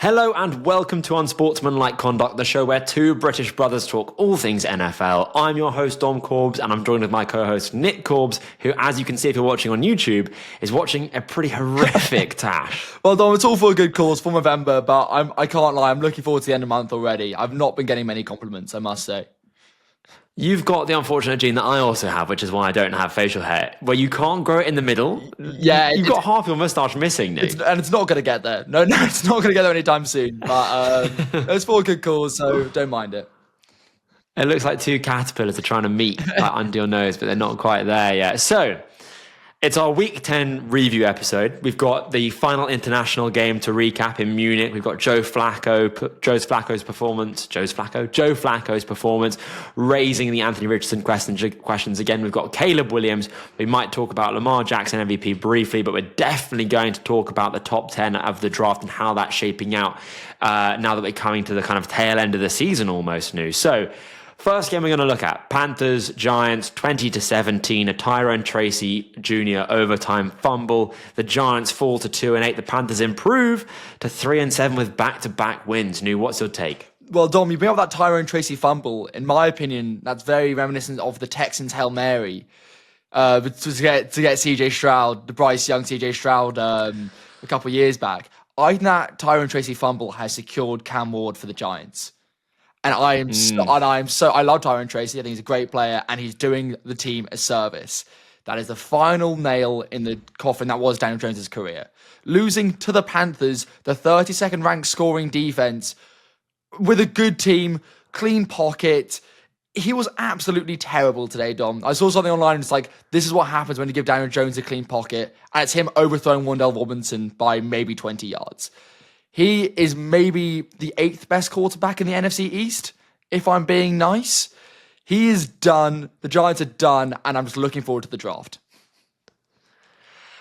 Hello and welcome to Unsportsmanlike Conduct, the show where two British brothers talk all things NFL. I'm your host, Dom Corbs, and I'm joined with my co-host, Nick Corbs, who, as you can see if you're watching on YouTube, is watching a pretty horrific tash. Well, Dom, it's all for a good cause for November, but I can't lie, I'm looking forward to the end of the month already. I've not been getting many compliments, I must say. You've got the unfortunate gene that I also have, which is why I don't have facial hair, where you can't grow it in the middle. Yeah. You've got half your moustache missing, Nick. It's not going to get there. No, it's not going to get there anytime soon. But it's for a good cause, so don't mind it. It looks like two caterpillars are trying to meet under your nose, but they're not quite there yet. So, it's our Week 10 review episode. We've got the final international game to recap in Munich. We've got Joe Flacco's performance, raising the Anthony Richardson questions again. We've got Caleb Williams. We might talk about Lamar Jackson MVP briefly, but we're definitely going to talk about the top 10 of the draft and how that's shaping out now that we're coming to the kind of tail end of the season almost new. So, first game we're going to look at, Panthers, Giants, 20-17, a Tyrone Tracy Jr. overtime fumble. The Giants fall to 2-8. The Panthers improve to 3-7 with back-to-back wins. New, what's your take? Well, Dom, you bring up that Tyrone Tracy fumble. In my opinion, that's very reminiscent of the Texans' Hail Mary to get CJ Stroud, the Bryce Young CJ Stroud a couple of years back. I think that Tyrone Tracy fumble has secured Cam Ward for the Giants. And I love Tyrone Tracy. I think he's a great player and he's doing the team a service. That is the final nail in the coffin that was Daniel Jones' career. Losing to the Panthers, the 32nd ranked scoring defense, with a good team, clean pocket. He was absolutely terrible today, Dom. I saw something online and it's like, this is what happens when you give Daniel Jones a clean pocket. And it's him overthrowing Wan'Dale Robinson by maybe 20 yards. He is maybe the 8th best quarterback in the NFC East, if I'm being nice. He is done. The Giants are done, and I'm just looking forward to the draft.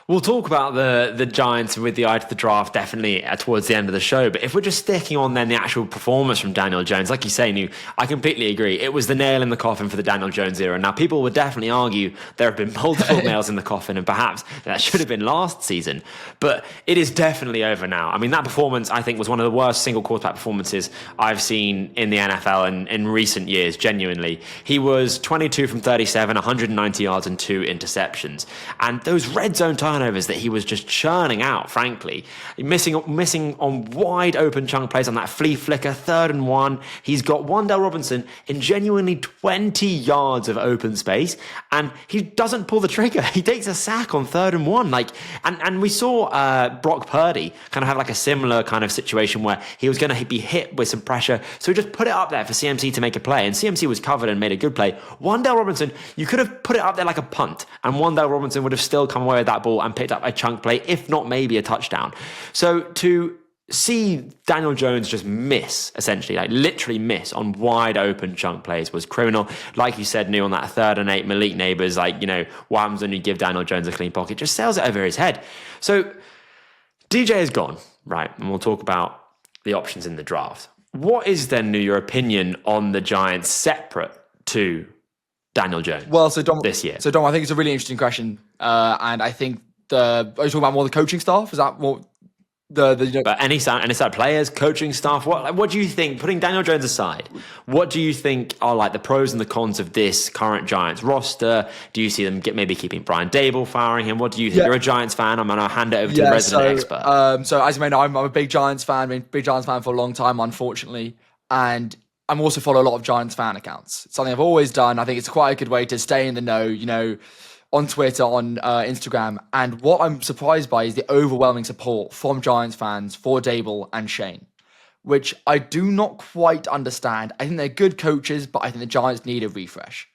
We'll talk about the Giants with the eye to the draft definitely towards the end of the show. But if we're just sticking on then the actual performance from Daniel Jones, like you say, New, I completely agree. It was the nail in the coffin for the Daniel Jones era. Now, people would definitely argue there have been multiple nails in the coffin and perhaps that should have been last season. But it is definitely over now. I mean, that performance, I think, was one of the worst single quarterback performances I've seen in the NFL in recent years, genuinely. He was 22 from 37, 190 yards and 2 interceptions. And those red zone turnovers that he was just churning out, frankly. Missing on wide open chunk plays on that flea flicker, 3rd and 1. He's got Wan'Dale Robinson in genuinely 20 yards of open space, and he doesn't pull the trigger. He takes a sack on 3rd and 1. And we saw Brock Purdy kind of have like a similar kind of situation where he was going to be hit with some pressure, so he just put it up there for CMC to make a play, and CMC was covered and made a good play. Wan'Dale Robinson, you could have put it up there like a punt, and Wan'Dale Robinson would have still come away with that ball and picked up a chunk play, if not maybe a touchdown. So to see Daniel Jones just miss, essentially, like literally miss on wide open chunk plays was criminal. Like you said, New, on that 3rd and 8, Malik Neighbors, what happens when you give Daniel Jones a clean pocket? Just sails it over his head. So DJ is gone, right? And we'll talk about the options in the draft. What is then, New, your opinion on the Giants separate to Daniel Jones this year? So Dom, I think it's a really interesting question. And I think are you talking about more the coaching staff? Is that more But any side players, coaching staff, what do you think, putting Daniel Jones aside, what do you think are like the pros and the cons of this current Giants roster? Do you see them maybe keeping Brian Dable, firing him? What do you think? You're a Giants fan. I'm going to hand it over to the resident expert. So as you may know, I'm a big Giants fan. Been a big Giants fan for a long time, unfortunately. And I'm also follow a lot of Giants fan accounts. It's something I've always done. I think it's quite a good way to stay in the know, on Twitter, on Instagram. And what I'm surprised by is the overwhelming support from Giants fans for Dable and Shane, which I do not quite understand. I think they're good coaches, but I think the Giants need a refresh.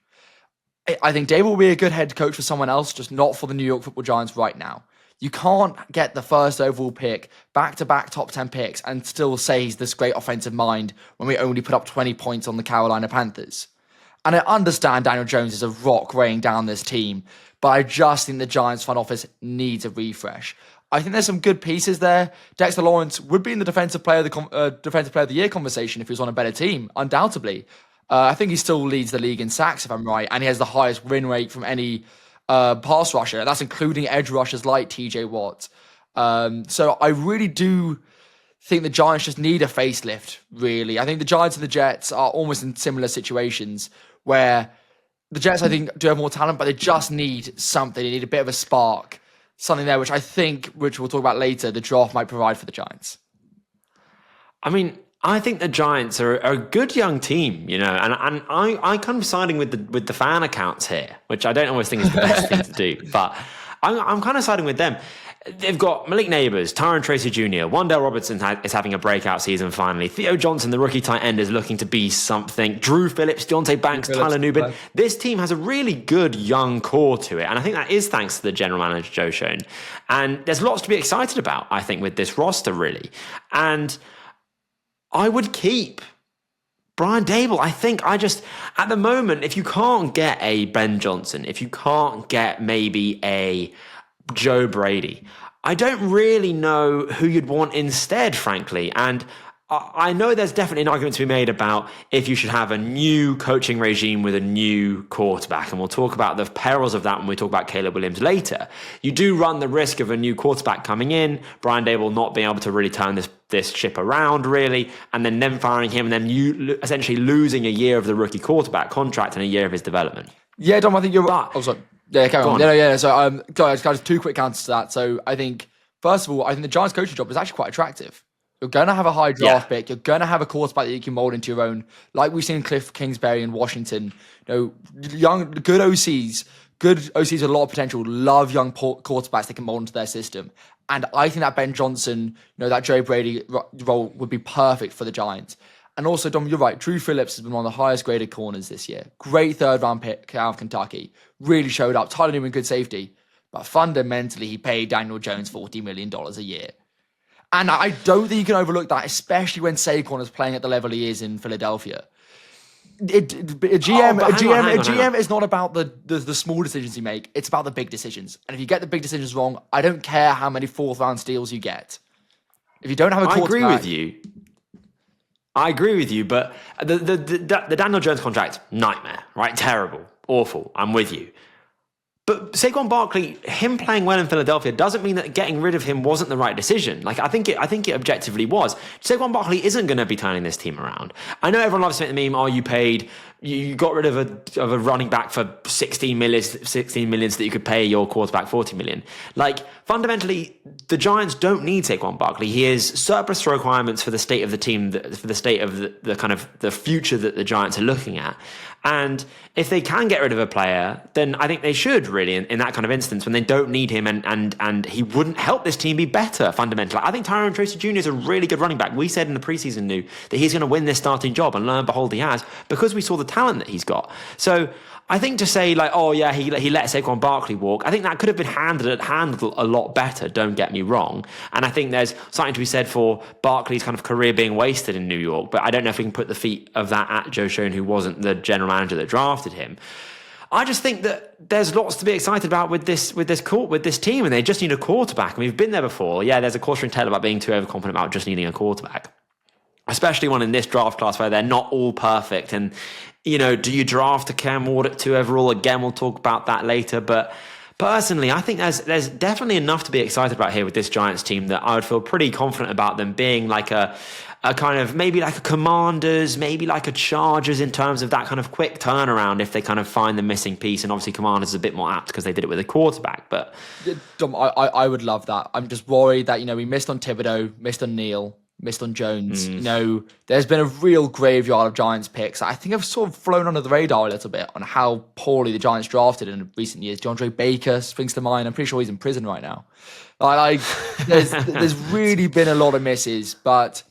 I think Dable will be a good head coach for someone else, just not for the New York Football Giants right now. You can't get the first overall pick, back-to-back top 10 picks, and still say he's this great offensive mind when we only put up 20 points on the Carolina Panthers. And I understand Daniel Jones is a rock weighing down this team, but I just think the Giants front office needs a refresh. I think there's some good pieces there. Dexter Lawrence would be in the defensive player of the year conversation if he was on a better team, undoubtedly. I think he still leads the league in sacks, if I'm right, and he has the highest win rate from any pass rusher. That's including edge rushers like TJ Watt. So I really do think the Giants just need a facelift, really. I think the Giants and the Jets are almost in similar situations where the Jets, I think, do have more talent, but they just need something. They need a bit of a spark, something there, which I think, which we'll talk about later, the draft might provide for the Giants. I mean, I think the Giants are a good young team, and I kind of siding with the fan accounts here, which I don't always think is the best thing to do, but I'm kind of siding with them. They've got Malik Neighbors, Tyron Tracy Jr., Wandale Robertson is having a breakout season finally. Theo Johnson, the rookie tight end, is looking to be something. Drew Phillips, Deontay Banks, Tyler Nubin. This team has a really good young core to it, and I think that is thanks to the general manager, Joe Schoen. And there's lots to be excited about, I think, with this roster, really. And I would keep Brian Dable. At the moment, if you can't get a Ben Johnson, if you can't get maybe a Joe Brady, I don't really know who you'd want instead, frankly. And I know there's definitely an argument to be made about if you should have a new coaching regime with a new quarterback. And we'll talk about the perils of that when we talk about Caleb Williams later. You do run the risk of a new quarterback coming in, Brian Dable not being able to really turn this ship around, really, and then them firing him, and then you essentially losing a year of the rookie quarterback contract and a year of his development. Yeah, Dom, I think you're right. Oh, sorry. Yeah, carry on. Yeah. So, guys, 2 quick counters to that. So, I think, first of all, I think the Giants coaching job is actually quite attractive. You're going to have a high draft pick. You're going to have a quarterback that you can mold into your own. Like we've seen Cliff Kingsbury in Washington. Young, good OCs with a lot of potential, love young quarterbacks that can mold into their system. And I think that Ben Johnson, that Joe Brady role would be perfect for the Giants. And also, Dom, you're right. Drew Phillips has been one of the highest graded corners this year. Great third-round pick out of Kentucky. Really showed up. Tyler Newman, good safety. But fundamentally, he paid Daniel Jones $40 million a year. And I don't think you can overlook that, especially when Saquon is playing at the level he is in Philadelphia. A GM is not about the small decisions you make. It's about the big decisions. And if you get the big decisions wrong, I don't care how many fourth-round steals you get. If you don't have a quarterback... I agree with you, but the Daniel Jones contract, nightmare, right? Terrible, awful. I'm with you. But Saquon Barkley, him playing well in Philadelphia doesn't mean that getting rid of him wasn't the right decision. I think it objectively was. Saquon Barkley isn't going to be turning this team around. I know everyone loves to make the meme, you got rid of a running back for 16 million so that you could pay your quarterback 40 million. Fundamentally, the Giants don't need Saquon Barkley. He is surplus requirements for the state of the team, for the state of the kind of the future that the Giants are looking at. And if they can get rid of a player, then I think they should really in that kind of instance when they don't need him and he wouldn't help this team be better fundamentally. I think Tyron Tracy Jr. is a really good running back. We said in the preseason that he's going to win this starting job, and lo and behold he has, because we saw the talent that he's got. So I think to say he let Saquon Barkley walk, I think that could have been handled a lot better, don't get me wrong. And I think there's something to be said for Barkley's kind of career being wasted in New York, but I don't know if we can put the feet of that at Joe Schoen, who wasn't the general manager that drafted him. I just think that there's lots to be excited about with this team, and they just need a quarterback. And we've been there before. Yeah, there's a cautionary tale about being too overconfident about just needing a quarterback, especially one in this draft class where they're not all perfect. And do you draft a Cam Ward at 2 overall? Again, we'll talk about that later. But personally, I think there's definitely enough to be excited about here with this Giants team that I would feel pretty confident about them being like a kind of maybe like a Commanders, maybe like a Chargers in terms of that kind of quick turnaround if they kind of find the missing piece. And obviously Commanders is a bit more apt because they did it with a quarterback. But Dom, I would love that. I'm just worried that, we missed on Thibodeau, missed on Neal, missed on Jones. There's been a real graveyard of Giants picks. I think I've sort of flown under the radar a little bit on how poorly the Giants drafted in recent years. DeAndre Baker springs to mind. I'm pretty sure he's in prison right now. There's really been a lot of misses, but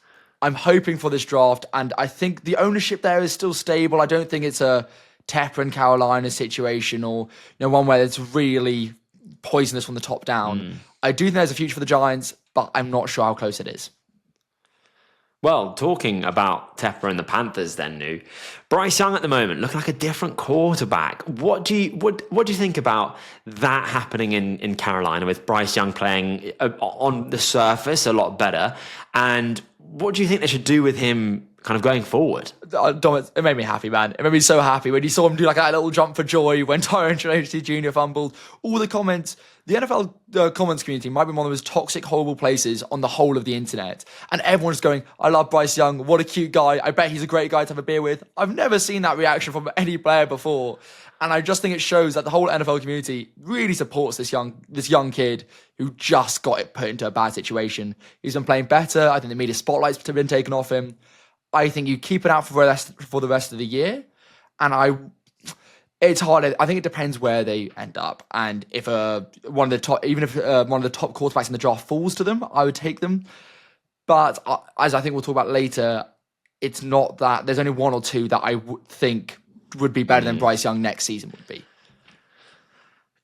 I'm hoping for this draft, and I think the ownership there is still stable. I don't think it's a Tepper and Carolina situation or one where it's really poisonous from the top down. I do think there's a future for the Giants, but I'm not sure how close it is. Well, talking about Tepper and the Panthers then, New. Bryce Young at the moment looking like a different quarterback. What do you think about that happening in Carolina with Bryce Young playing on the surface a lot better? And what do you think they should do with him kind of going forward. Dom, it made me happy, man. It made me so happy when you saw him do like that little jump for joy when Tyron Tracy Jr. fumbled. All the comments, the NFL comments community might be one of the most toxic, horrible places on the whole of the internet. And everyone's going, I love Bryce Young. What a cute guy. I bet he's a great guy to have a beer with. I've never seen that reaction from any player before. And I just think it shows that the whole NFL community really supports this young kid who just got it put into a bad situation. He's been playing better. I think the media spotlight's been taken off him. I think you keep it out for the rest of the year. And it's hard. I think it depends where they end up. And if one of the top quarterbacks in the draft falls to them, I would take them. But as I think we'll talk about later, it's not that there's only one or two that I would think would be better than Bryce Young next season would be.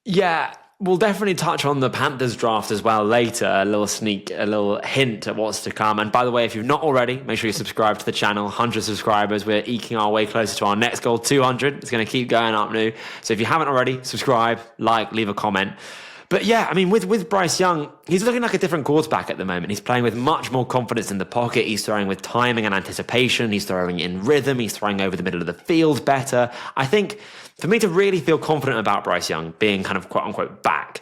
Yeah, we'll definitely touch on the Panthers draft as well later. A little hint at what's to come. And by the way, if you've not already, make sure you subscribe to the channel. 100 subscribers. We're eking our way closer to our next goal, 200. It's going to keep going up now. So if you haven't already, subscribe, like, leave a comment. But yeah, I mean, with Bryce Young, he's looking like a different quarterback at the moment. He's playing with much more confidence in the pocket. He's throwing with timing and anticipation. He's throwing in rhythm. He's throwing over the middle of the field better. I think for me to really feel confident about Bryce Young being kind of quote unquote back,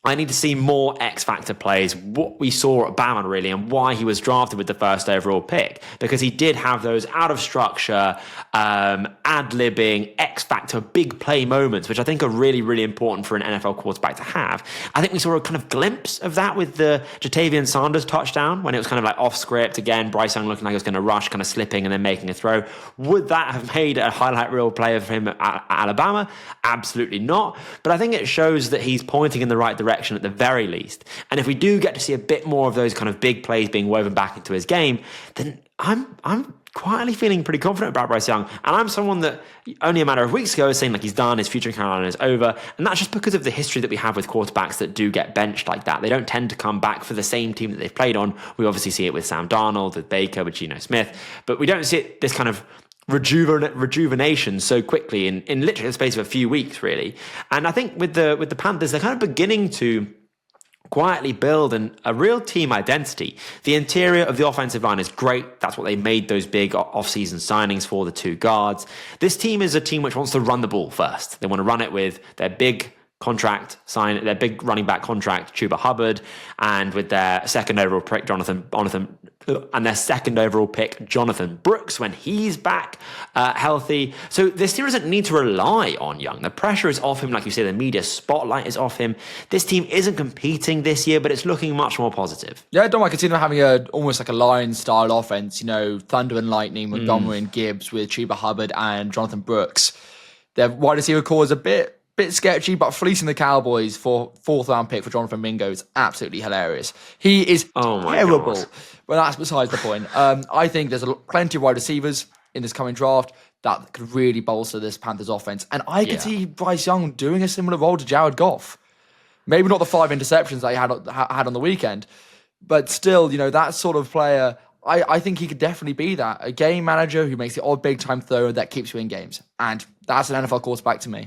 I need to see more X-factor plays, what we saw at Bama really, and why he was drafted with the first overall pick. Because he did have those out-of-structure, ad-libbing, X-factor, big play moments, which I think are really, really important for an NFL quarterback to have. I think we saw a kind of glimpse of that with the Jatavian Sanders touchdown, when it was kind of like off-script, again, Bryce Young looking like he was going to rush, kind of slipping and then making a throw. Would that have made a highlight reel play for him at Alabama? Absolutely not. But I think it shows that he's pointing in the right direction at the very least. And if we do get to see a bit more of those kind of big plays being woven back into his game, then I'm quietly feeling pretty confident about Bryce Young. And I'm someone that only a matter of weeks ago was saying like he's done, his future in Carolina is over. And that's just because of the history that we have with quarterbacks that do get benched like that. They don't tend to come back for the same team that they've played on. We obviously see it with Sam Darnold, with Baker, with Geno Smith, but we don't see it, this kind of rejuvenation so quickly in literally the space of a few weeks, really. And I think with the Panthers, they're kind of beginning to quietly build a real team identity. The interior of the offensive line is great. That's what they made those big off-season signings for, the two guards. This team is a team which wants to run the ball first. They want to run it with their big running back contract, Chuba Hubbard, and with their second overall pick, Jonathan Brooks when he's back healthy. So this team doesn't need to rely on Young. The pressure is off him, like you say, the media spotlight is off him. This team isn't competing this year, but it's looking much more positive. Yeah, I can see them having almost like a Lions-style offense, Thunder and Lightning, Montgomery and Gibbs with Chuba Hubbard and Jonathan Brooks. Their wide receiver core is a bit sketchy, but fleecing the Cowboys for fourth-round pick for Jonathan Mingo is absolutely hilarious. He is terrible, but that's besides the point. I think there's plenty of wide receivers in this coming draft that could really bolster this Panthers offense, and I could see Bryce Young doing a similar role to Jared Goff. Maybe not the 5 interceptions that he had on the weekend, but still, that sort of player. I think he could definitely be that, a game manager who makes the odd big-time throw that keeps you in games, and that's an NFL quarterback to me.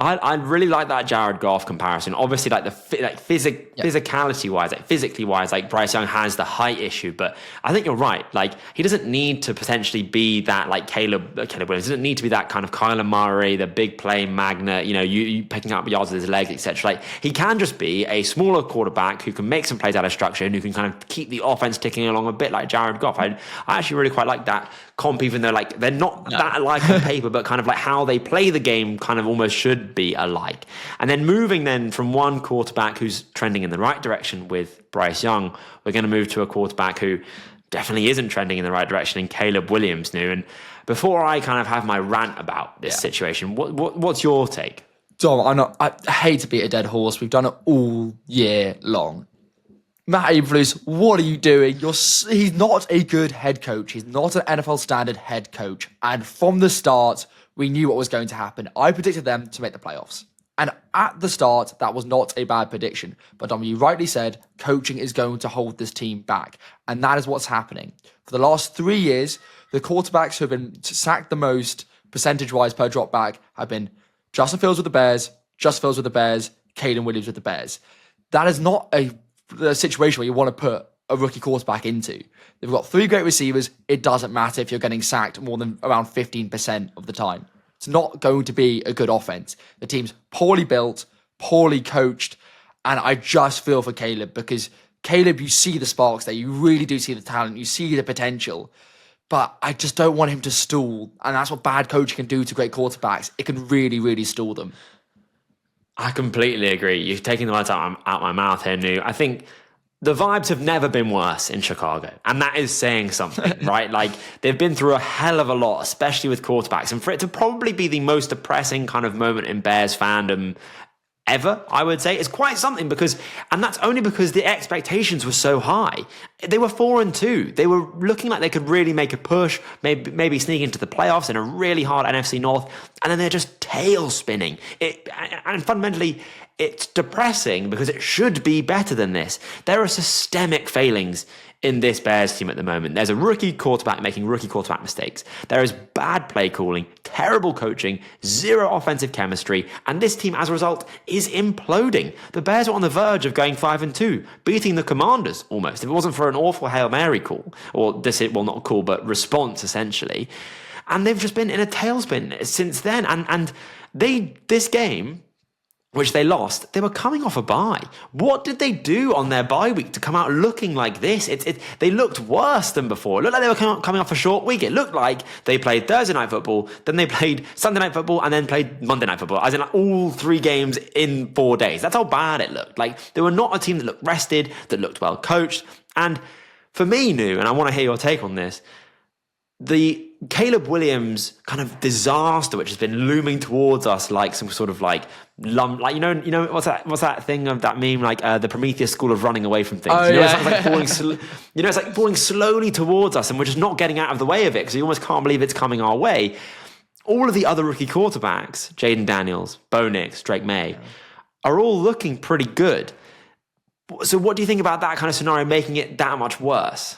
I really like that Jared Goff comparison. Obviously, physicality-wise, physically-wise, Bryce Young has the height issue, but I think you're right. He doesn't need to potentially be that Caleb Williams. He doesn't need to be that kind of Kyler Murray, the big play magnet. You picking up yards with his legs, etc. He can just be a smaller quarterback who can make some plays out of structure and who can kind of keep the offense ticking along a bit like Jared Goff. I actually really quite like that comp, even though they're not that alike on paper, but kind of how they play the game kind of almost should be alike. And then moving then from one quarterback who's trending in the right direction with Bryce Young, we're going to move to a quarterback who definitely isn't trending in the right direction in Caleb Williams now. And before I kind of have my rant about this situation, what's your take? Dom, I hate to beat a dead horse. We've done it all year long. Matt Eberflus, what are you doing? He's not a good head coach. He's not an NFL standard head coach. And from the start, we knew what was going to happen. I predicted them to make the playoffs. And at the start, that was not a bad prediction. But Dom, you rightly said, coaching is going to hold this team back. And that is what's happening. For the last 3 years, the quarterbacks who have been sacked the most, percentage-wise per drop back, have been Justin Fields with the Bears, Caden Williams with the Bears. That is not a situation where you want to put a rookie quarterback into. They've got 3 great receivers. It doesn't matter if you're getting sacked more than around 15% of the time. It's not going to be a good offense. The team's poorly built, poorly coached, and I just feel for Caleb because Caleb, you see the sparks there. You really do see the talent. You see the potential. But I just don't want him to stall. And that's what bad coaching can do to great quarterbacks. It can really, really stall them. I completely agree. You've taken the words out my mouth here, Nu. I think the vibes have never been worse in Chicago. And that is saying something, right? Like, they've been through a hell of a lot, especially with quarterbacks. And for it to probably be the most depressing kind of moment in Bears fandom ever, I would say, is quite something and that's only because the expectations were so high. They were 4-2. They were looking like they could really make a push, maybe sneak into the playoffs in a really hard NFC North, and then they're just tail spinning. And fundamentally, it's depressing because it should be better than this. There are systemic failings in this Bears team at the moment. There's a rookie quarterback making rookie quarterback mistakes. There is bad play calling, terrible coaching, zero offensive chemistry, and this team, as a result, is imploding. The Bears are on the verge of going 5-2, beating the Commanders almost. If it wasn't for an awful Hail Mary call, not call, but response essentially. And they've just been in a tailspin since then. And this game, which they lost, they were coming off a bye. What did they do on their bye week to come out looking like this? They looked worse than before. It looked like they were coming off a short week. It looked like they played Thursday Night Football, then they played Sunday Night Football, and then played Monday Night Football, as in like all 3 games in 4 days. That's how bad it looked. Like, they were not a team that looked rested, that looked well coached. And for me, Nu, and I want to hear your take on this, the Caleb Williams kind of disaster, which has been looming towards us like some sort of like what's that thing of that meme, like the Prometheus school of running away from things. It's like falling, it's like falling slowly towards us, and we're just not getting out of the way of it because you almost can't believe it's coming our way. All of the other rookie quarterbacks, Jaden Daniels, Bo Nix, Drake May, are all looking pretty good. So what do you think about that kind of scenario making it that much worse?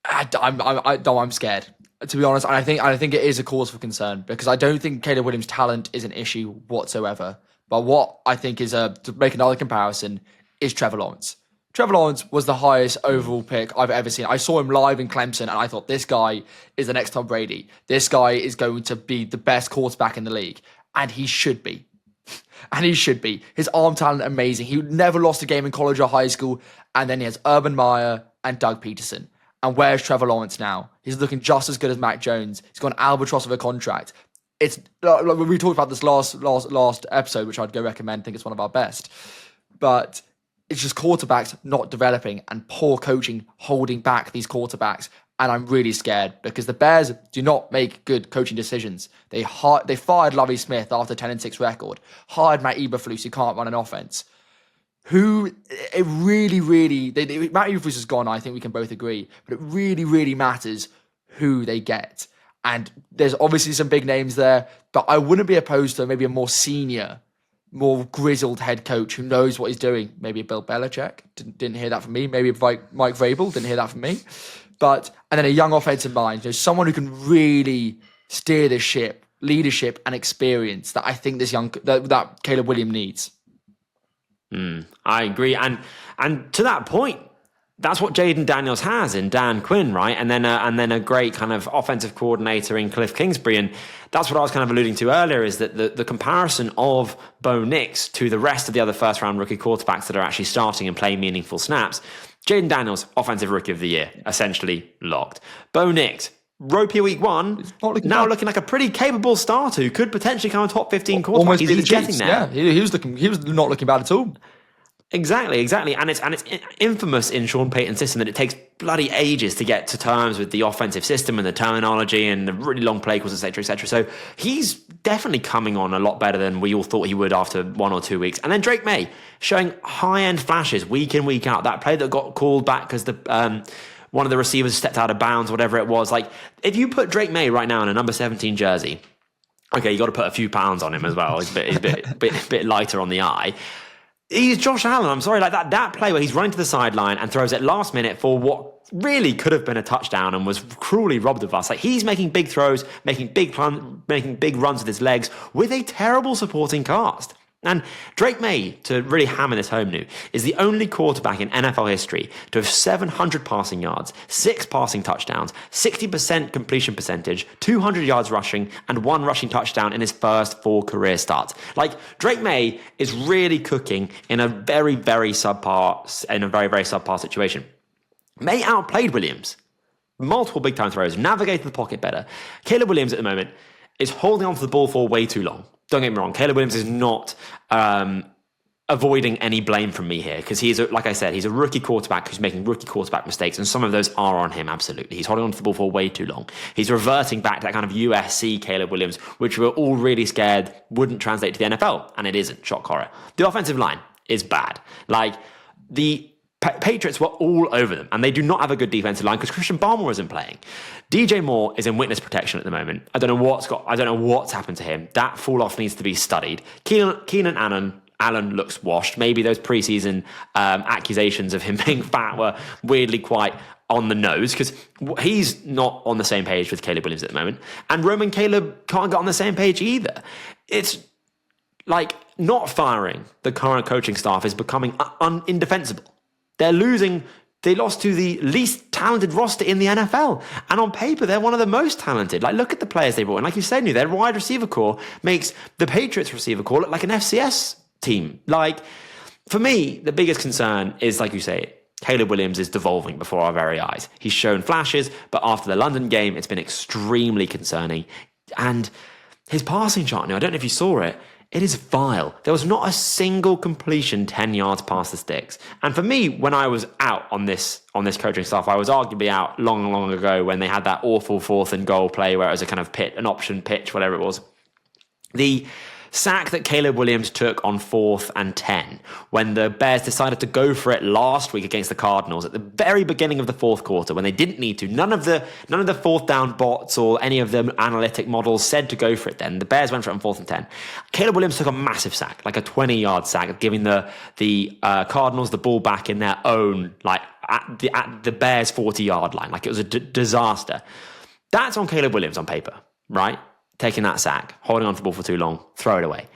I'm scared, to be honest. And I think it is a cause for concern because I don't think Caleb Williams' talent is an issue whatsoever. But what I think is, to make another comparison, is Trevor Lawrence. Trevor Lawrence was the highest overall pick I've ever seen. I saw him live in Clemson and I thought, this guy is the next Tom Brady. This guy is going to be the best quarterback in the league. And he should be. And he should be. His arm talent, amazing. He never lost a game in college or high school. And then he has Urban Meyer and Doug Peterson. And where's Trevor Lawrence now? He's looking just as good as Mac Jones. He's got an albatross of a contract. It's we talked about this last episode, which I'd go recommend. I think it's one of our best. But it's just quarterbacks not developing and poor coaching holding back these quarterbacks. And I'm really scared because the Bears do not make good coaching decisions. They fired Lovie Smith after 10-6 record, hired Matt Eberflus, who can't run an offense. Matt Eberflus is gone, I think we can both agree, but it really, really matters who they get. And there's obviously some big names there, but I wouldn't be opposed to maybe a more senior, more grizzled head coach who knows what he's doing. Maybe Bill Belichick, didn't hear that from me. Maybe Mike Vrabel, didn't hear that from me. And then a young offensive mind, someone who can really steer the ship, leadership and experience that I think that Caleb Williams needs. I agree, and to that point, that's what Jaden Daniels has in Dan Quinn, right? And then a great kind of offensive coordinator in Cliff Kingsbury, and that's what I was kind of alluding to earlier. Is that the comparison of Bo Nix to the rest of the other first round rookie quarterbacks that are actually starting and playing meaningful snaps? Jaden Daniels, offensive rookie of the year, essentially locked. Bo Nix, ropey week 1, looking like a pretty capable starter who could potentially come a top 15 quarterback. He's getting there. Yeah, he was not looking bad at all. Exactly. And it's infamous in Sean Payton's system that it takes bloody ages to get to terms with the offensive system and the terminology and the really long play calls, etc., etc. So he's definitely coming on a lot better than we all thought he would after 1 or 2 weeks. And then Drake May showing high-end flashes week in, week out. That play that got called back because one of the receivers stepped out of bounds, whatever it was. Like, if you put Drake May right now in a number 17 jersey, okay, you got to put a few pounds on him as well. He's a bit lighter on the eye. He's Josh Allen. I'm sorry, like that play where he's running to the sideline and throws it last minute for what really could have been a touchdown and was cruelly robbed of us. Like, he's making big throws, making big runs with his legs with a terrible supporting cast. And Drake May, to really hammer this home now, is the only quarterback in NFL history to have 700 passing yards, 6 passing touchdowns, 60% completion percentage, 200 yards rushing, and 1 rushing touchdown in his first 4 career starts. Like, Drake May is really cooking in a very, very subpar situation. May outplayed Williams. Multiple big-time throws, navigated the pocket better. Caleb Williams at the moment is holding onto the ball for way too long. Don't get me wrong, Caleb Williams is not avoiding any blame from me here, because like I said, he's a rookie quarterback who's making rookie quarterback mistakes, and some of those are on him, absolutely. He's holding onto the ball for way too long. He's reverting back to that kind of USC Caleb Williams, which we were all really scared wouldn't translate to the NFL, and it isn't. Shock horror. The offensive line is bad. Like, the Patriots were all over them, and they do not have a good defensive line because Christian Barmore isn't playing. DJ Moore is in witness protection at the moment. I don't know what's happened to him. That fall off needs to be studied. Keenan Allen looks washed. Maybe those preseason accusations of him being fat were weirdly quite on the nose, because he's not on the same page with Caleb Williams at the moment, and Roman Caleb can't get on the same page either. It's like, not firing the current coaching staff is becoming indefensible. They're losing. They lost to the least talented roster in the NFL. And on paper, they're one of the most talented. Like, look at the players they brought in. Like you said, their wide receiver core makes the Patriots receiver core look like an FCS team. Like, for me, the biggest concern is, like you say, Caleb Williams is devolving before our very eyes. He's shown flashes, but after the London game, it's been extremely concerning. And his passing chart, I don't know if you saw it, it is vile. There was not a single completion 10 yards past the sticks. And for me, when I was out on this coaching staff, I was arguably out long, long ago when they had that awful 4th and goal play where it was a kind of an option pitch, whatever it was. The sack that Caleb Williams took on 4th and 10 when the Bears decided to go for it last week against the Cardinals at the very beginning of the 4th quarter when they didn't need to. None of the 4th down bots or any of the analytic models said to go for it then. The Bears went for it on 4th and 10. Caleb Williams took a massive sack, like a 20-yard sack, giving the Cardinals the ball back in their own, like at the Bears' 40-yard line. Like, it was a disaster. That's on Caleb Williams on paper, right? Taking that sack, holding on to the ball for too long, throw it away.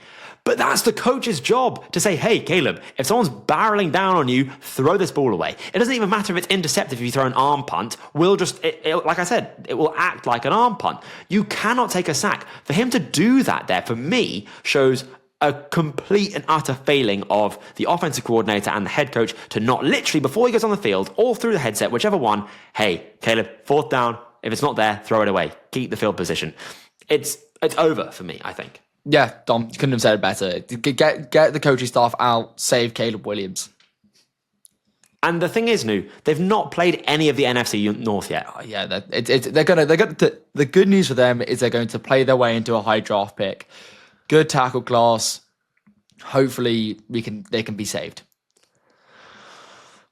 But that's the coach's job to say, hey, Caleb, if someone's barreling down on you, throw this ball away. It doesn't even matter if it's intercepted. If you throw an arm punt, like I said, it will act like an arm punt. You cannot take a sack. For him to do that there, for me, shows a complete and utter failing of the offensive coordinator and the head coach to not literally, before he goes on the field, or through the headset, whichever one, hey, Caleb, 4th down, if it's not there, throw it away. Keep the field position. It's over for me, I think. Yeah, Dom, you couldn't have said it better. Get the coaching staff out, save Caleb Williams. And the thing is, they've not played any of the NFC North yet. Oh, yeah, they're gonna. The good news for them is they're going to play their way into a high draft pick. Good tackle class. Hopefully, they can be saved.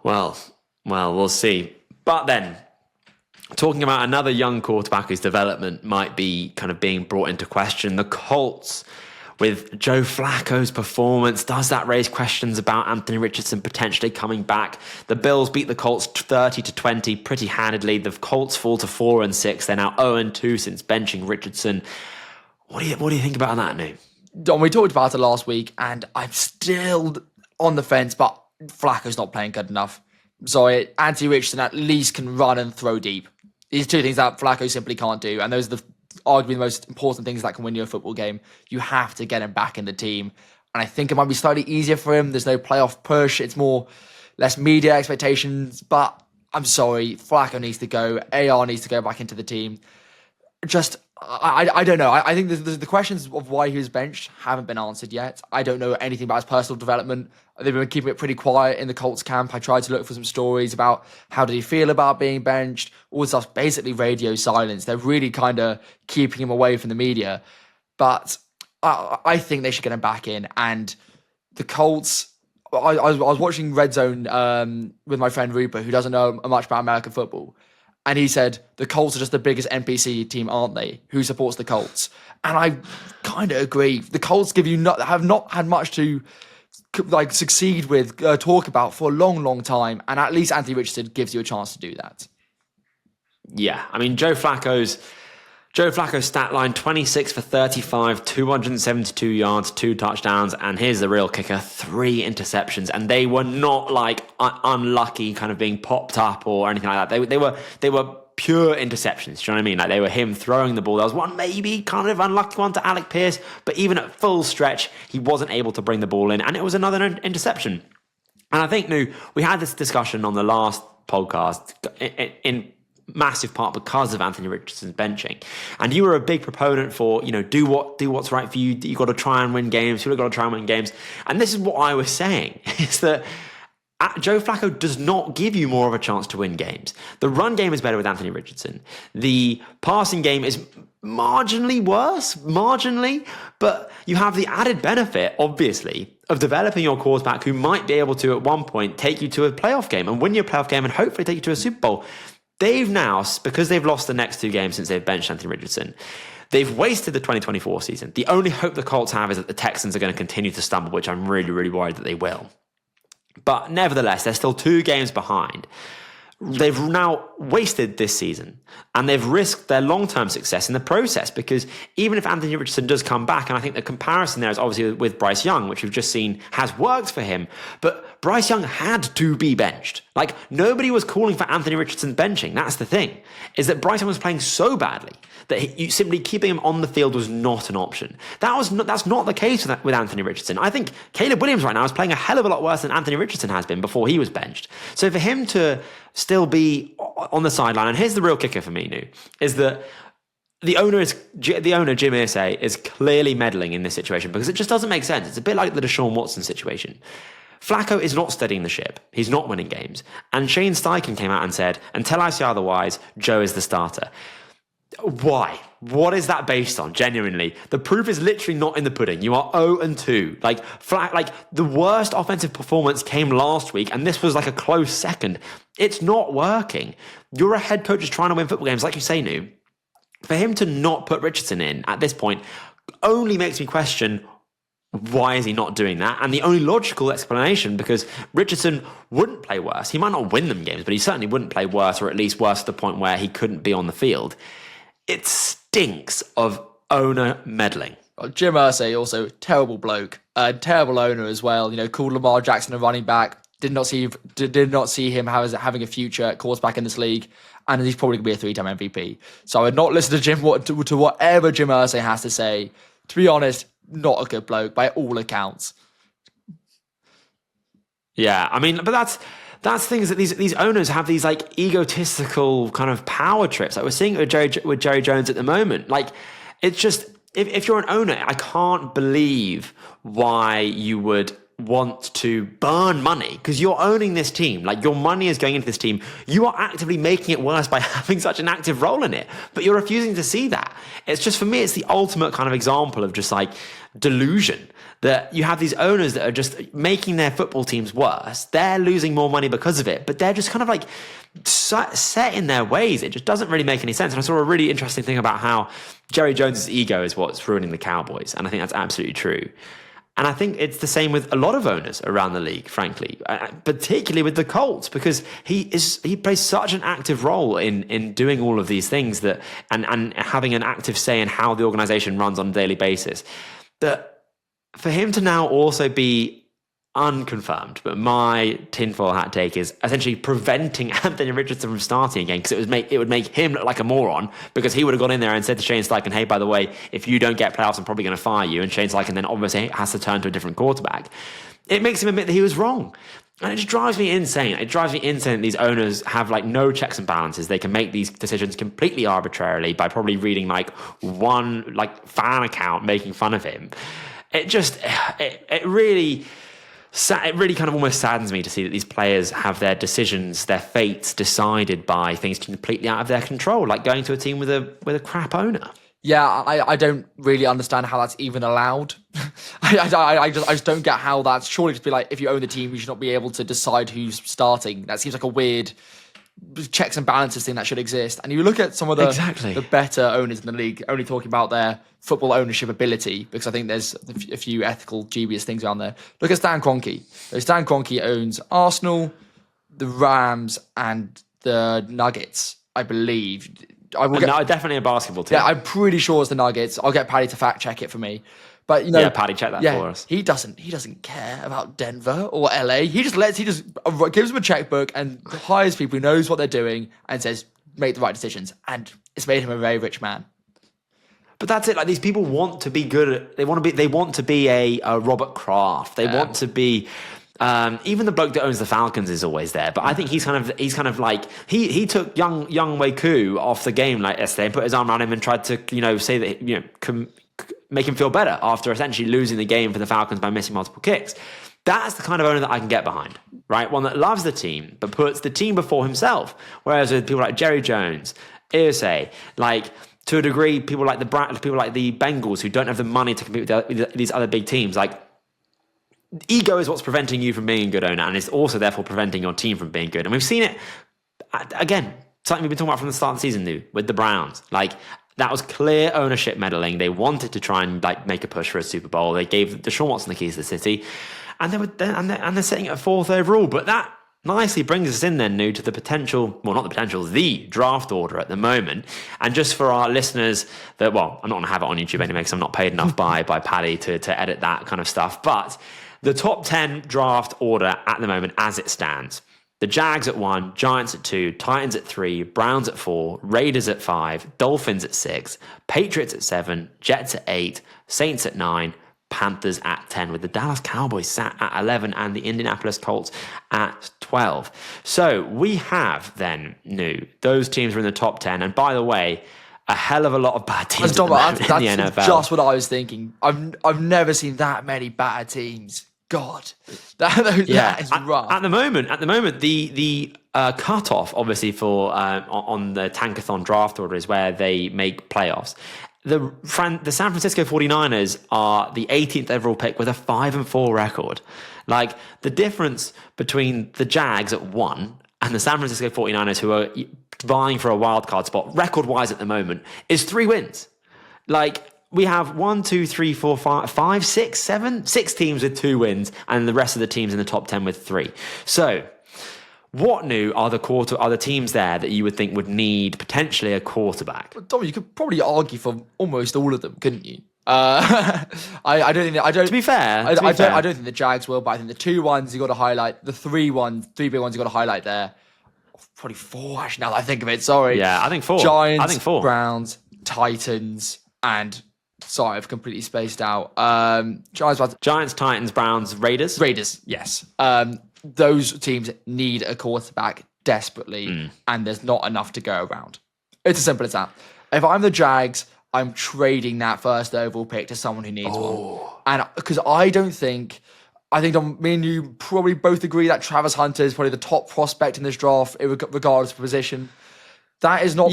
Well, we'll see. But then, talking about another young quarterback whose development might be kind of being brought into question, the Colts, with Joe Flacco's performance, does that raise questions about Anthony Richardson potentially coming back? The Bills beat the Colts 30-20 pretty handedly. The Colts fall to 4-6. They're now 0-2 since benching Richardson. What do you think about that, New? Don, we talked about it last week, and I'm still on the fence, but Flacco's not playing good enough. Sorry, Anthony Richardson at least can run and throw deep. These 2 things that Flacco simply can't do, and those are arguably the most important things that can win you a football game. You have to get him back in the team, and I think it might be slightly easier for him. There's no playoff push. It's less media expectations, but I'm sorry, Flacco needs to go. AR needs to go back into the team. I don't know. I think the questions of why he was benched haven't been answered yet. I don't know anything about his personal development. They've been keeping it pretty quiet in the Colts camp. I tried to look for some stories about how did he feel about being benched. All this stuff's basically radio silence. They're really kind of keeping him away from the media. But I think they should get him back in. And the Colts, I was watching Red Zone with my friend Rupert, who doesn't know much about American football. And he said, the Colts are just the biggest NPC team, aren't they? Who supports the Colts? And I kind of agree. The Colts have not had much to succeed with, talk about for a long, long time. And at least Anthony Richardson gives you a chance to do that. Yeah, I mean, Joe Flacco's Joe Flacco's stat line, 26 for 35, 272 yards, 2 touchdowns, and here's the real kicker, 3 interceptions. And they were not like unlucky kind of being popped up or anything like that. They were pure interceptions. Do you know what I mean? Like they were him throwing the ball. There was one maybe kind of unlucky one to Alec Pierce, but even at full stretch, he wasn't able to bring the ball in, and it was another interception. And I think, we had this discussion on the last podcast in massive part because of Anthony Richardson's benching, and you were a big proponent for do what's right for you. You got to try and win games. You've got to try and win games, and this is what I was saying is that Joe Flacco does not give you more of a chance to win games. The run game is better with Anthony Richardson. The passing game is marginally worse, but you have the added benefit, obviously, of developing your quarterback who might be able to, at one point, take you to a playoff game and win your playoff game and hopefully take you to a Super Bowl. They've now, because they've lost the next 2 games since they've benched Anthony Richardson, they've wasted the 2024 season. The only hope the Colts have is that the Texans are going to continue to stumble, which I'm really, really worried that they will. But nevertheless, they're still 2 games behind. They've now wasted this season, and they've risked their long-term success in the process, because even if Anthony Richardson does come back, and I think the comparison there is obviously with Bryce Young, which we've just seen has worked for him, but Bryce Young had to be benched. Like, nobody was calling for Anthony Richardson benching. That's the thing, is that Bryce Young was playing so badly that simply keeping him on the field was not an option. That's not the case with Anthony Richardson. I think Caleb Williams right now is playing a hell of a lot worse than Anthony Richardson has been before he was benched. So for him to still be on the sideline, and here's the real kicker for me, is that the owner, Jim Irsay, is clearly meddling in this situation because it just doesn't make sense. It's a bit like the Deshaun Watson situation. Flacco is not steadying the ship. He's not winning games. And Shane Steichen came out and said, until I see otherwise, Joe is the starter. Why? What is that based on? Genuinely, the proof is literally not in the pudding. You are 0-2. Like the worst offensive performance came last week, and this was like a close second. It's not working. You're a head coach just trying to win football games, like you say, Nu. For him to not put Richardson in at this point only makes me question, why is he not doing that? And the only logical explanation, because Richardson wouldn't play worse. He might not win them games, but he certainly wouldn't play worse, or at least worse to the point where he couldn't be on the field. It stinks of owner meddling. Jim Irsay, also terrible bloke, terrible owner as well. Called Lamar Jackson a running back. Did not see him having a future at quarterback in this league, and he's probably going to be a 3-time MVP. So I would not listen to whatever Jim Irsay has to say. To be honest, not a good bloke by all accounts. Yeah, I mean, but that's things that these owners have, these like egotistical kind of power trips. Like we're seeing it with Jerry Jones at the moment. Like, it's just, if you're an owner, I can't believe why you would want to burn money, because you're owning this team. Like, your money is going into this team. You are actively making it worse by having such an active role in it, but you're refusing to see that. It's just, for me, it's the ultimate kind of example of just like delusion, that you have these owners that are just making their football teams worse. They're losing more money because of it, but they're just kind of like set in their ways. It just doesn't really make any sense. And I saw a really interesting thing about how Jerry Jones's ego is what's ruining the Cowboys, and I think that's absolutely true. And I think it's the same with a lot of owners around the league, frankly, particularly with the Colts, because he plays such an active role in doing all of these things that and having an active say in how the organization runs on a daily basis, that for him to now also be unconfirmed, but my tinfoil hat take is essentially preventing Anthony Richardson from starting again, because it would make him look like a moron, because he would have gone in there and said to Shane Steichen, hey, by the way, if you don't get playoffs, I'm probably going to fire you. And Shane Steichen then obviously has to turn to a different quarterback. It makes him admit that he was wrong. And it just drives me insane. It drives me insane that these owners have like no checks and balances. They can make these decisions completely arbitrarily by probably reading like one like fan account making fun of him. It really kind of almost saddens me to see that these players have their decisions, their fates decided by things completely out of their control, like going to a team with a crap owner. Yeah, I don't really understand how that's even allowed. I just don't get how that's surely to be like, if you own the team, you should not be able to decide who's starting. That seems like a weird checks and balances thing that should exist. And you look at some of the better owners in the league, only talking about their football ownership ability, because I think there's a few ethical, dubious things around there. Look at Stan Kroenke. So Stan Kroenke owns Arsenal, the Rams, and the Nuggets, I believe. No, definitely a basketball team. Yeah, I'm pretty sure it's the Nuggets. I'll get Paddy to fact check it for me. But yeah, Paddy, check that for us. He doesn't care about Denver or LA. He just gives them a checkbook and hires people who knows what they're doing and says make the right decisions. And it's made him a very rich man. But that's it. Like, these people want to be good. They want to be a Robert Kraft. They want to be. Even the bloke that owns the Falcons is always there, but I think he's kind of like he took young Wei Koo off the game like yesterday and put his arm around him and tried to say that make him feel better after essentially losing the game for the Falcons by missing multiple kicks. That's the kind of owner that I can get behind, right? One that loves the team but puts the team before himself. Whereas with people like Jerry Jones, Irsay, like. To a degree, people like the Bengals who don't have the money to compete with these other big teams. Like, ego is what's preventing you from being a good owner, and it's also therefore preventing your team from being good. And we've seen it again. Something we've been talking about from the start of the season, with the Browns. Like, that was clear ownership meddling. They wanted to try and make a push for a Super Bowl. They gave Deshaun Watson the keys to the city, and they're setting it at 4th overall. But that nicely brings us in then, to the potential, well, not the potential, the draft order at the moment. And just for our listeners I'm not going to have it on YouTube anyway because I'm not paid enough by Paddy to edit that kind of stuff. But the top 10 draft order at the moment as it stands. The Jags at 1, Giants at 2, Titans at 3, Browns at 4, Raiders at 5, Dolphins at 6, Patriots at 7, Jets at 8, Saints at 9, Panthers at 10, with the Dallas Cowboys sat at 11 and the Indianapolis Colts at 12. So we have then, those teams are in the top 10. And by the way, a hell of a lot of bad teams in the NFL. That's just what I was thinking. I've never seen that many bad teams. God, that is rough. At the moment, the cutoff, obviously, for on the Tankathon draft order is where they make playoffs. The San Francisco 49ers are the 18th overall pick with a 5-4 record. Like, the difference between the Jags at 1 and the San Francisco 49ers, who are vying for a wildcard spot, record-wise at the moment, is 3 wins. Like, we have 6 teams with 2 wins, and the rest of the teams in the top 10 with 3. So, what are the teams there that you would think would need potentially a quarterback? Dom, you could probably argue for almost all of them, couldn't you? I don't think. To be fair, I don't think the Jags will, but I think the 2 ones you got to highlight, the 3 big ones you got to highlight there. Probably 4. Actually, now that I think of it, sorry. Yeah, I think 4. Giants, Browns, Titans, and sorry, I've completely spaced out. Giants, Titans, Browns, Raiders. Raiders, yes. Those teams need a quarterback desperately, and there's not enough to go around. It's as simple as that. If I'm the Jags, I'm trading that first overall pick to someone who needs one. And because I think me and you probably both agree that Travis Hunter is probably the top prospect in this draft, regardless of position. That is not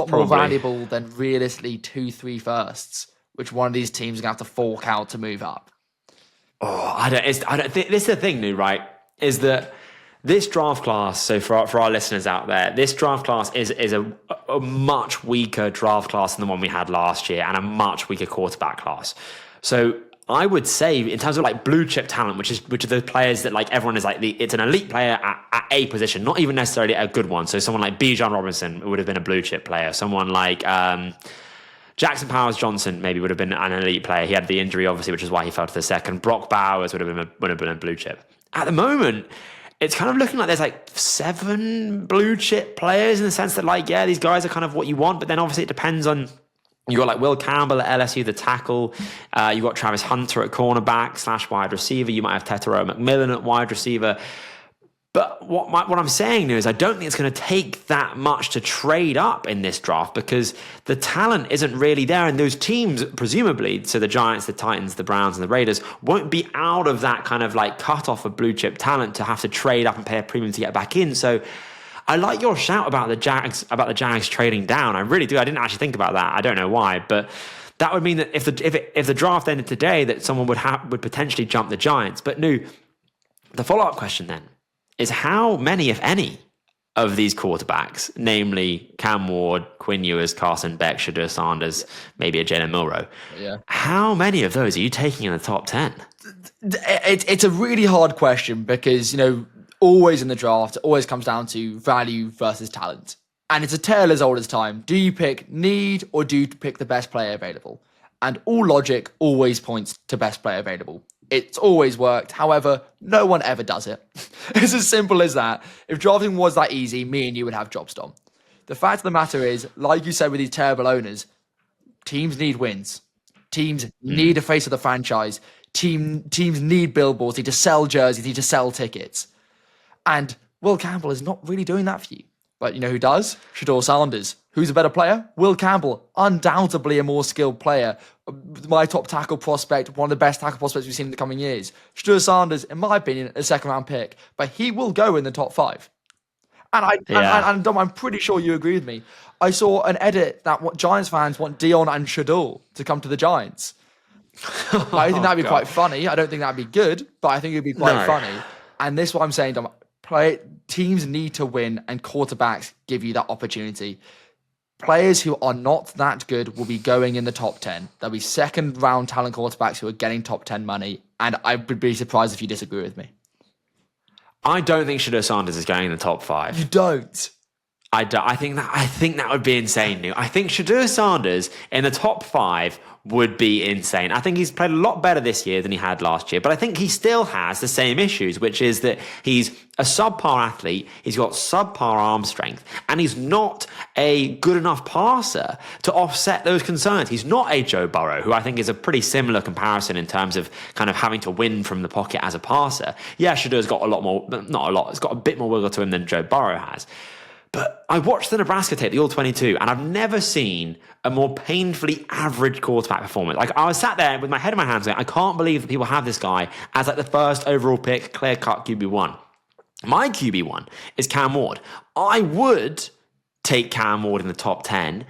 more valuable than realistically 2-3 firsts, which one of these teams is going to have to fork out to move up. This is the thing, right? Is that this draft class, so for our listeners out there, this draft class is a much weaker draft class than the one we had last year, and a much weaker quarterback class. So I would say, in terms of like blue chip talent, which are the players that like everyone is like, it's an elite player at a position, not even necessarily a good one. So someone like Bijan Robinson would have been a blue chip player. Someone like Jackson Powers Johnson maybe would have been an elite player. He had the injury, obviously, which is why he fell to the second. Brock Bowers would have been a blue chip. At the moment, it's kind of looking like there's like 7 blue chip players, in the sense that like, yeah, these guys are kind of what you want, but then obviously it depends on. You got like Will Campbell at LSU, the tackle. You got Travis Hunter at cornerback / wide receiver. You might have Tetero McMillan at wide receiver. But what I'm saying is I don't think it's going to take that much to trade up in this draft, because the talent isn't really there. And those teams, presumably, so the Giants, the Titans, the Browns, and the Raiders, won't be out of that kind of like cutoff of blue chip talent to have to trade up and pay a premium to get back in. So I like your shout about the Jags trading down. I really do. I didn't actually think about that. I don't know why, but that would mean that if the draft ended today, that someone would potentially jump the Giants. But the follow-up question then is, how many, if any, of these quarterbacks, namely Cam Ward, Quinn Ewers, Carson Beck, Shadur Sanders, maybe a Jalen Milroe, how many of those are you taking in the top 10? It's a really hard question, because, always in the draft, it always comes down to value versus talent. And it's a tale as old as time. Do you pick need or do you pick the best player available? And all logic always points to best player available. It's always worked. However, no one ever does it. It's as simple as that. If drafting was that easy, me and you would have jobs done. The fact of the matter is, like you said with these terrible owners, teams need wins. Teams need a face of the franchise. Teams need billboards, need to sell jerseys, need to sell tickets. And Will Campbell is not really doing that for you. But you know who does? Shador Sanders. Who's a better player? Will Campbell. Undoubtedly a more skilled player. My top tackle prospect, one of the best tackle prospects we've seen in the coming years. Shador Sanders, in my opinion, a second-round pick. But he will go in the top 5. And Dom, I'm pretty sure you agree with me. I saw an edit that what Giants fans want Dion and Shador to come to the Giants. I think that'd be quite funny. I don't think that'd be good, but I think it'd be quite funny. And this is what I'm saying, Dom. Teams need to win, and quarterbacks give you that opportunity. Players who are not that good will be going in the top 10. There'll be second-round talent quarterbacks who are getting top 10 money, and I would be surprised if you disagree with me. I don't think Shador Sanders is going in the top 5. You don't? I don't. I think that would be insane, New. I think Shador Sanders in the top 5 would be insane. I think he's played a lot better this year than he had last year, but I think he still has the same issues, which is that he's a subpar athlete, he's got subpar arm strength, and he's not a good enough passer to offset those concerns. He's not a Joe Burrow, who I think is a pretty similar comparison in terms of kind of having to win from the pocket as a passer. Yeah, Shador's got a lot more, not a lot, it's got a bit more wiggle to him than Joe Burrow has. But I watched the Nebraska tape, the All-22, and I've never seen a more painfully average quarterback performance. Like, I was sat there with my head in my hands going, I can't believe that people have this guy as like the first overall pick, clear-cut QB1. My QB1 is Cam Ward. I would take Cam Ward in the top 10,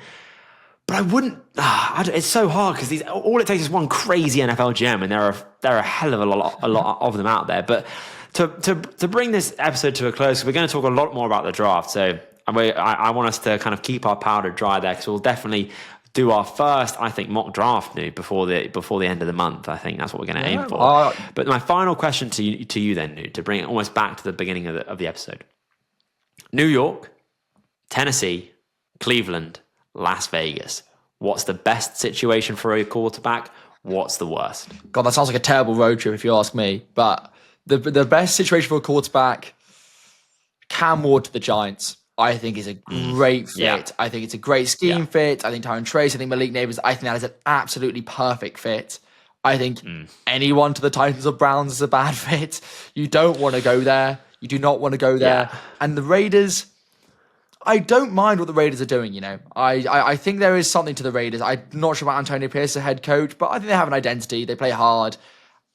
but I wouldn't. It's so hard because all it takes is one crazy NFL GM, and there are a hell of a lot of them out there. But to bring this episode to a close, we're going to talk a lot more about the draft. So I want us to kind of keep our powder dry there, because we'll definitely do our first, I think, mock draft before the end of the month. I think that's what we're going to aim for. But my final question to you then, Nu, to bring it almost back to the beginning of the episode: New York, Tennessee, Cleveland, Las Vegas. What's the best situation for a quarterback? What's the worst? God, that sounds like a terrible road trip if you ask me. But the best situation for a quarterback, Cam Ward to the Giants, I think is a great fit. Yeah. I think it's a great scheme fit. I think Tyron Trace, I think Malik Neighbors, I think that is an absolutely perfect fit. I think anyone to the Titans or Browns is a bad fit. You don't want to go there. You do not want to go there. Yeah. And the Raiders, I don't mind what the Raiders are doing, you know. I think there is something to the Raiders. I'm not sure about Antonio Pierce, the head coach, but I think they have an identity. They play hard.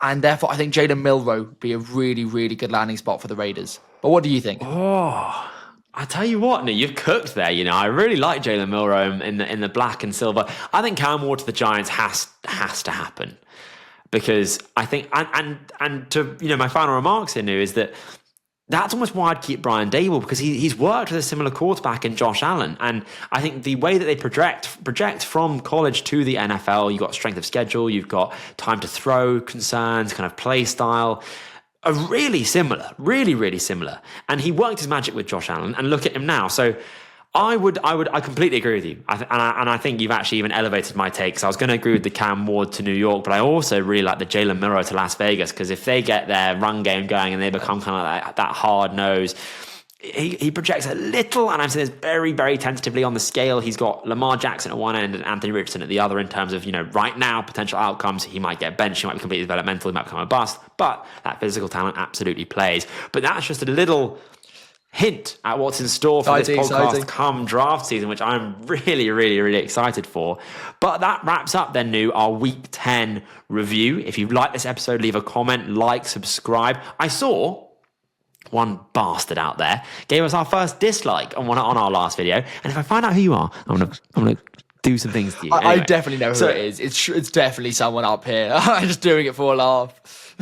And therefore, I think Jalen Milroe would be a really, really good landing spot for the Raiders. But what do you think? Oh, I tell you what, Nick, you've cooked there. You know, I really like Jalen Milroe in the black and silver. I think Cam Ward to the Giants has to happen, because I think and to, you know, my final remarks here, Nu, is that that's almost why I'd keep Brian Dable, because he's worked with a similar quarterback in Josh Allen. And I think the way that they project from college to the NFL, you've got strength of schedule, you've got time to throw concerns, kind of play style, are really similar, really, really similar. And he worked his magic with Josh Allen, and look at him now. So I completely agree with you. And I think you've actually even elevated my take. So I was going to agree with the Cam Ward to New York, but I also really like the Jalen Milroe to Las Vegas, because if they get their run game going and they become kind of that hard nose, he projects a little, and I've seen this very, very tentatively on the scale. He's got Lamar Jackson at one end and Anthony Richardson at the other in terms of, you know, right now, potential outcomes. He might get benched, he might be completely developmental, he might become a bust, but that physical talent absolutely plays. But that's just a little hint at what's in store for this podcast come draft season, which I'm really, really, really excited for. But that wraps up then, Nu, our Week 10 review. If you like this episode, leave a comment, like, subscribe. I saw one bastard out there gave us our first dislike on our last video, and if I find out who you are, I'm gonna do some things to you. Anyway, I definitely know who it is. It's definitely someone up here. I'm just doing it for a laugh.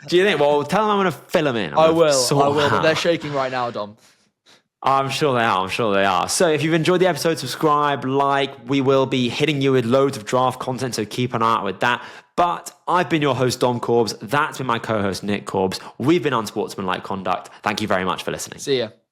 Do you think? Well, tell them I'm going to fill them in. I will, but they're shaking right now, Dom. I'm sure they are. So if you've enjoyed the episode, subscribe, like. We will be hitting you with loads of draft content, so keep an eye out with that. But I've been your host, Dom Corbs. That's been my co-host, Nick Corbs. We've been Unsportsmanlike Conduct. Thank you very much for listening. See ya.